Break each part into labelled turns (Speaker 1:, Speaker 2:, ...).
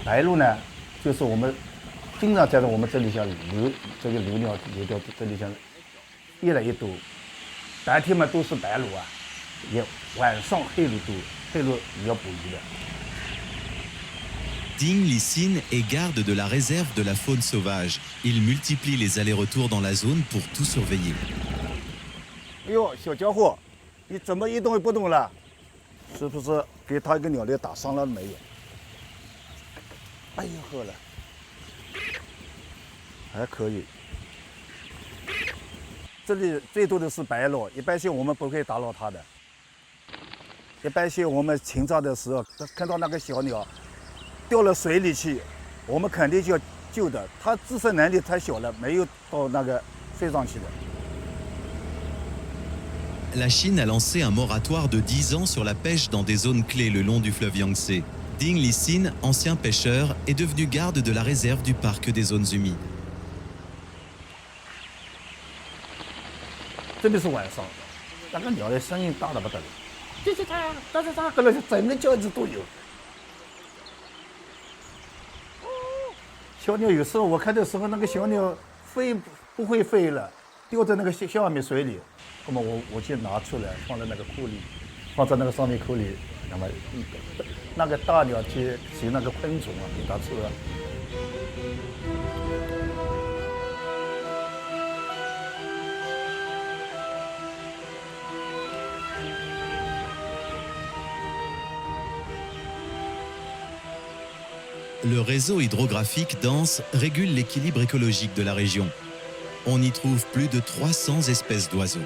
Speaker 1: 白鹭呢，就是我们经常在我们这里像这个鹭鸟流到这里像越来越多，白天嘛都是白鹭啊，也晚上黑鹭也要捕鱼的。
Speaker 2: Ding Licine est garde de la réserve de la faune sauvage. Il multiplie les allers-retours dans la zone pour tout surveiller.
Speaker 1: 哎呦，小家伙，你怎么一动也不动了？是不是给他一个鸟类打伤了没有？哎呦呵了，还可以。这里最多的是白鹭，一般性我们不会打扰它的。一般性我们清早的时候看到那个小鸟掉了水里去，我们肯定就要救的。它自身能力太小了，没有到那个飞上去的。
Speaker 2: La Chine a lancé un moratoire de 10 ans sur la pêche dans des zones clés le long du fleuve Yangtze. Ding Licine, ancien pêcheur, est devenu garde de la réserve du parc des zones humides.
Speaker 1: 特别是晚上，那个鸟的声音大得不得了，喳，搁那整个叫子都有。小鸟有时候我看的时候，那个小鸟飞不会飞了，掉在那个下面水里，那么我就拿出来放在那个库里，放在那个上面库里，那么那个大鸟去寻那个昆虫啊，给它吃了。
Speaker 2: Le réseau hydrographique dense régule l'équilibre écologique de la région. On y trouve plus de 300 espèces d'oiseaux.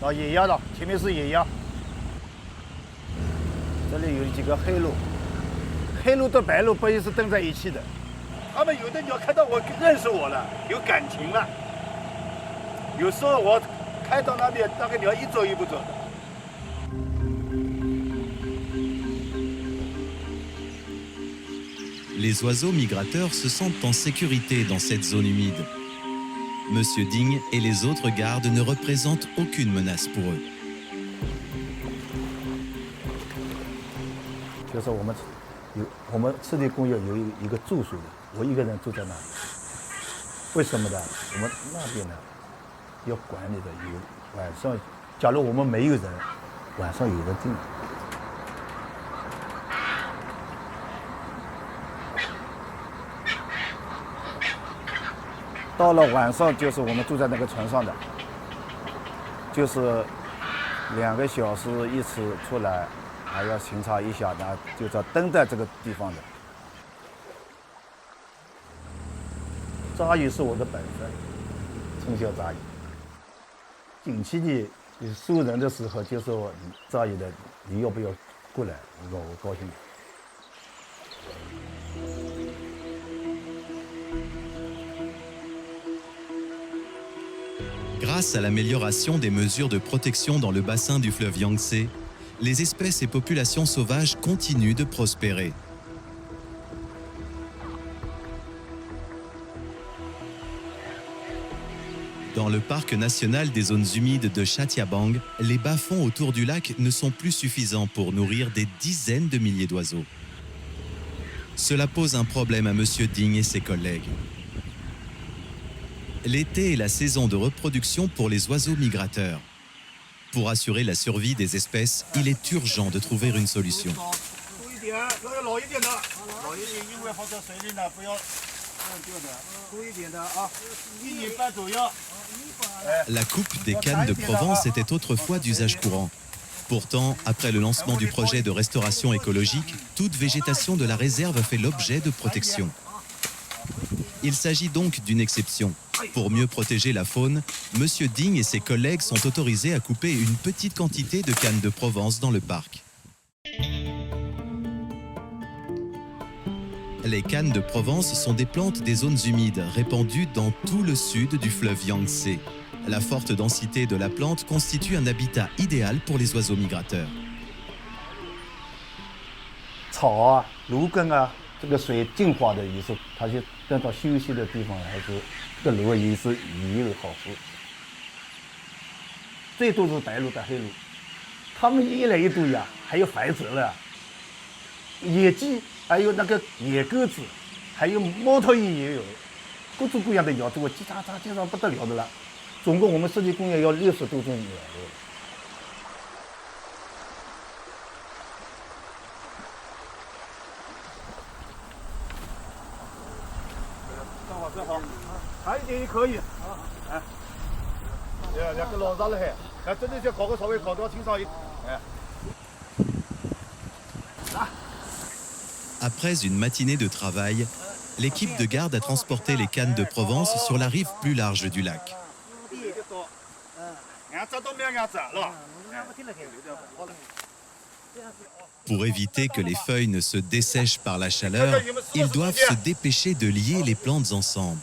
Speaker 1: 到野鸭了，前面是野鸭，这里有几个黑鹭，黑鹭和白鹭不也是登在一起的？它们有的鸟看到我认识我了，有感情了。有时候我开到那边，那个鸟一走一不走的。
Speaker 2: Les oiseaux migrateurs se sentent en sécurité dans cette zone humide. Monsieur Ding et les autres gardes ne représentent aucune menace pour eux.
Speaker 1: 就是我们赤地公园有一个住宿的，我一个人住在那里。为什么呢？我们那边呢要管理的有晚上，假如我们没有人，晚上有人进来。到了晚上就是我们住在那个船上的，就是2个小时一次出来，还要巡查一下，然后就是要登在这个地方的。扎鱼是我的本分，从小扎鱼。景气里你收人的时候，就说扎鱼的，你要不要过来？我高兴。
Speaker 2: Grâce à l'amélioration des mesures de protection dans le bassin du fleuve Yangtze, les espèces et populations sauvages continuent de prospérer. Dans le parc national des zones humides de Chatiabang, les bas-fonds autour du lac ne sont plus suffisants pour nourrir des dizaines de milliers d'oiseaux. Cela pose un problème à Monsieur Ding et ses collègues. L'été est la saison de reproduction pour les oiseaux migrateurs. Pour assurer la survie des espèces, il est urgent de trouver une solution. La coupe des cannes de Provence était autrefois d'usage courant. Pourtant, après le lancement du projet de restauration écologique, toute végétation de la réserve fait l'objet de protection. Il s'agit donc d'une exception. Pour mieux protéger la faune, Monsieur Ding et ses collègues sont autorisés à couper une petite quantité de cannes de Provence dans le parc. Les cannes de Provence sont des plantes des zones humides répandues dans tout le sud du fleuve Yangtze. La forte densité de la plante constitue un habitat idéal pour les oiseaux migrateurs.
Speaker 1: 草啊、芦根啊，这个水净化的意思，它就等到休息的地方来说，这个芦也是鱼有好处。最多是白鹭和黑鹭，它们越来越多呀，还有繁殖了。野鸡，还有那个野鸽子，还有猫头鹰也有，各种各样的鸟多，叽喳喳，经常不得了的了。总共我们湿地公园要60多种鸟。正好，还一点也可以。哎，两个老上来，哎，真的想考个稍微考到清爽一点。哎。
Speaker 2: Après une matinée de travail, l'équipe de garde a transporté les cannes de Provence sur la rive plus large du lac. Pour éviter que les feuilles ne se dessèchent par la chaleur, ils doivent se dépêcher de lier les plantes ensemble.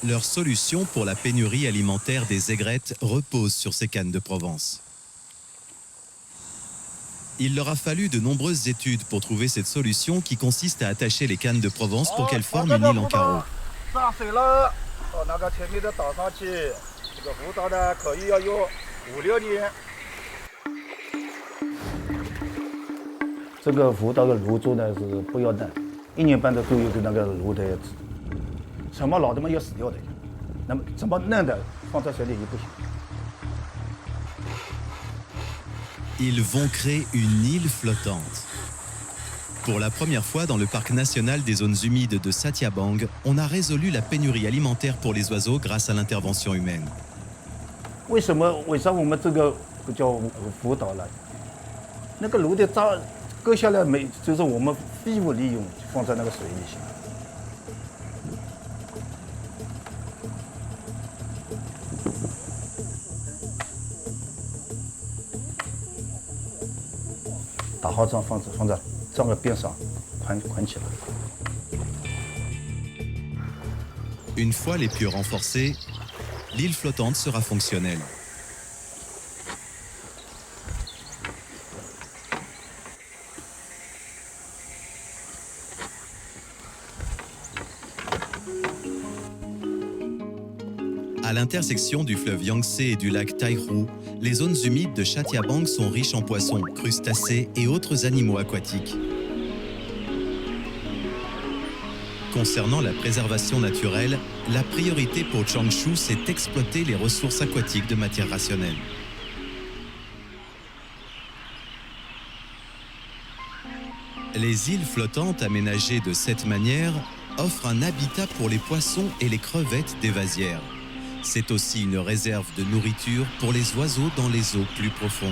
Speaker 2: Leur solution pour la pénurie alimentaire des aigrettes repose sur ces cannes de Provence. Il leur a fallu de nombreuses études pour trouver cette solution qui consiste à attacher les cannes de Provence pour qu'elles forment une île en carreau.
Speaker 1: 这个辅导的炉做呢是不要嫩，1年半的左右的那个炉的，什么老的嘛要死掉的，那么怎么嫩的放在水里也不行。
Speaker 2: Ils vont créer une île flottante. Pour la première fois dans le parc national des zones humides de Satyabang, on a résolu la pénurie alimentaire pour les oiseaux grâce à l'intervention humaine.
Speaker 1: 为啥我们这个不叫辅导了？那个炉的渣割下来没，就是我们废物利用，放在那个水里行。打好桩放在这个边上，捆起来。
Speaker 2: Une fois les pieux renforcés, l'île flottante sera fonctionnelle. À l'intersection du fleuve Yangtze et du lac Taihu, les zones humides de Satyabang sont riches en poissons, crustacés et autres animaux aquatiques. Concernant la préservation naturelle, la priorité pour Changshu, c'est d'exploiter les ressources aquatiques de matière rationnelle. Les îles flottantes aménagées de cette manière offrent un habitat pour les poissons et les crevettes des vasières. C'est aussi une réserve de nourriture pour les oiseaux dans les eaux plus profondes.